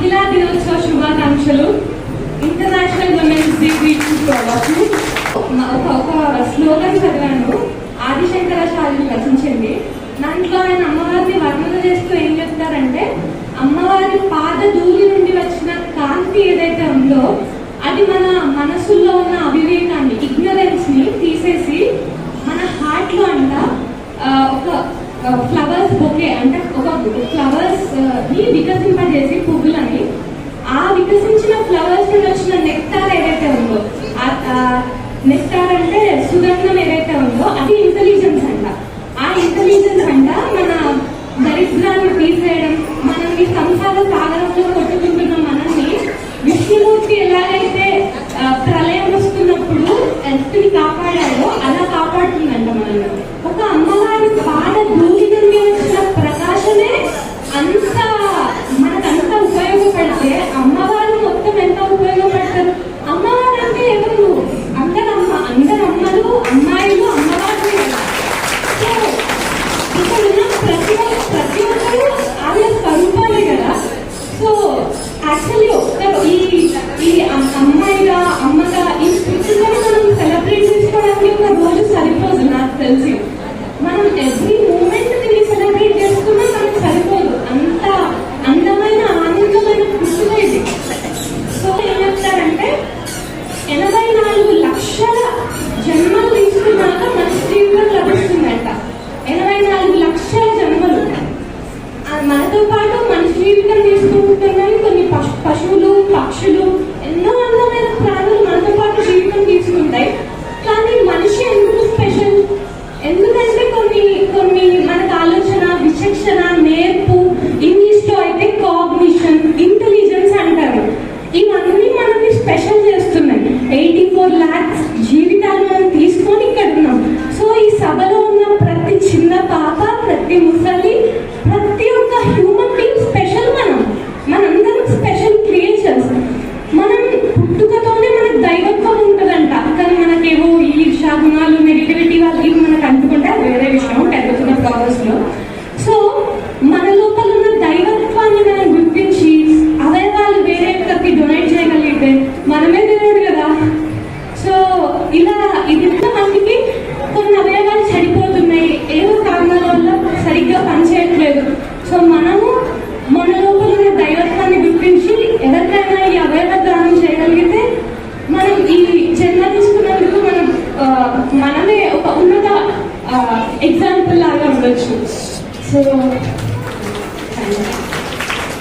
మహిళా దినోత్సవ శుభాకాంక్షలు. ఇంటర్నేషనల్ విమెన్స్ డే ఒక స్లోగన్ చదివాను, ఆదిశంకరాచార్యులు రచించింది. దాంట్లో ఆయన అమ్మవారిని వర్ణన చేస్తూ ఏం చెప్తారంటే, అమ్మవారి పాద ధూళి నుండి వచ్చిన కాంతి ఏదైతే ఉందో అది మన మనసుల్లో ఉన్న అవివేకాన్ని, ఇగ్నరెన్స్ ని తీసేసి మన హార్ట్ లో అంట ఒక ఫ్లవర్స్ బొకే అంటే ఒక ఫ్లవర్స్ ని వికసింపజేసి పువ్వులని, ఆ వికసించిన ఫ్లవర్స్ నుండి వచ్చిన నెక్టార్ ఏదైతే ఉందో, నెక్టార్ అంటే సుగంధం ఏదైతే ఉందో అది ఇంటెలిజెన్స్ అంట. ఆ ఇంటెలిజెన్స్ అంట మన దరిద్రాన్ని తీసేయడం, మనల్ని సంసార సాగరంలో కొట్టుకుంటున్న మనల్ని విష్ణుమూర్తి ఎలాగైతే ప్రళయం వస్తున్నప్పుడు ఎత్తుని కాపాడాడో అలా కాపాడుతుందంట మనల్ని. ఒక అమ్మవారి పాద ధూళి నుండి వచ్చిన ప్రకాశమే అంత మనకంత ఉపయోగపడితే అమ్మవారు మొత్తం ఎంత ఉపయోగపడతారు. అమ్మవారు అంటే ఎవరు? అందరు అమ్మలు, అమ్మాయిలు అమ్మవారు. సో ఇక్కడ ఉన్న ప్రతి ఒక్కరు ఆమె స్వరూపాలే కదా. సో యాక్చువల్లీ ఈ అమ్మాయిగా అమ్మగా ఈ స్పిరిచువల్ని మనం సెలబ్రేట్ చేసుకోవడానికి ఒక రోజు సరిపోదు. నాకు తెలిసి మనం ఎవ్రీ మూమెంట్ ని సెలబ్రేట్ చేసుకున్నా మనకు సరిపోదు. అంత అందమైన ఆనందమైన పుట్టుక ఇది. సో ఏం చెప్తారంటే 84 లక్షల జన్మలు తీసుకున్నాక మనిషి జీవితం లభిస్తుందంట. 84 లక్షల జన్మలు. మనతో పాటు మనిషి జీవితం తీసుకుంటున్నాయి కొన్ని పశువులు, పక్షులు, ఎన్నో అందమైన ప్రాణులు మనతో పాటు జీవితం తీసుకుంటాయి. కానీ మనిషి ఎందుకు స్పెషల్? ఎందుకంటే కొన్ని మనకు ఆలోచన, విచక్షణ, నేర్పు, ఇంగ్లీష్ లో అయితే కాగ్నిషన్, ఇంటెలిజెన్స్ అంటారు. ఇవన్నీ మనల్ని స్పెషల్ చేస్తున్నాయి. 84 lakhs జీవితాలు మనం తీసుకొని ఇక్కడ ఉన్నాం. సో ఈ సభలో ఉన్న ప్రతి చిన్న పాప, ప్రతి ముసలి, ప్రతి ఒక్క హ్యూమన్ బీయింగ్ స్పెషల్. మనందరం స్పెషల్ క్రియేచర్స్. మనం పుట్టుకతోనే మనకు దైవత్వం ఉంటుందంట. కానీ మనకేవో ఈర్ష గుణాలు, నెగిటివిటీ వాళ్ళు ఇవి మనకు అంటుకుంటే వేరే విషయం పెరుగుతున్న ప్రాసెస్ లో. సో మన లోపల ఉన్న దైవత్వాన్ని మనం గుర్తించి అవయవాలు వేరే ఒక్కరికి డొనేట్ చేయగలిగితే మనమే దేవుడు కదా. సో ఇలా ఇది మందికి కొన్ని అవయవాలు చెడిపోతున్నాయి, ఏవో కారణాల వల్ల సరిగ్గా పనిచేయట్లేదు. సో మనము మన లోపల ఉన్న దైవత్వాన్ని గుర్తించి ఎవరికైనా ఈ అవయవ దానం చేయగలిగితే మనం ఈ జన్మ తీసుకున్నందుకు మనమే ఒక ఉన్నత ఎగ్జాంపుల్ లాగా ఉండొచ్చు. సో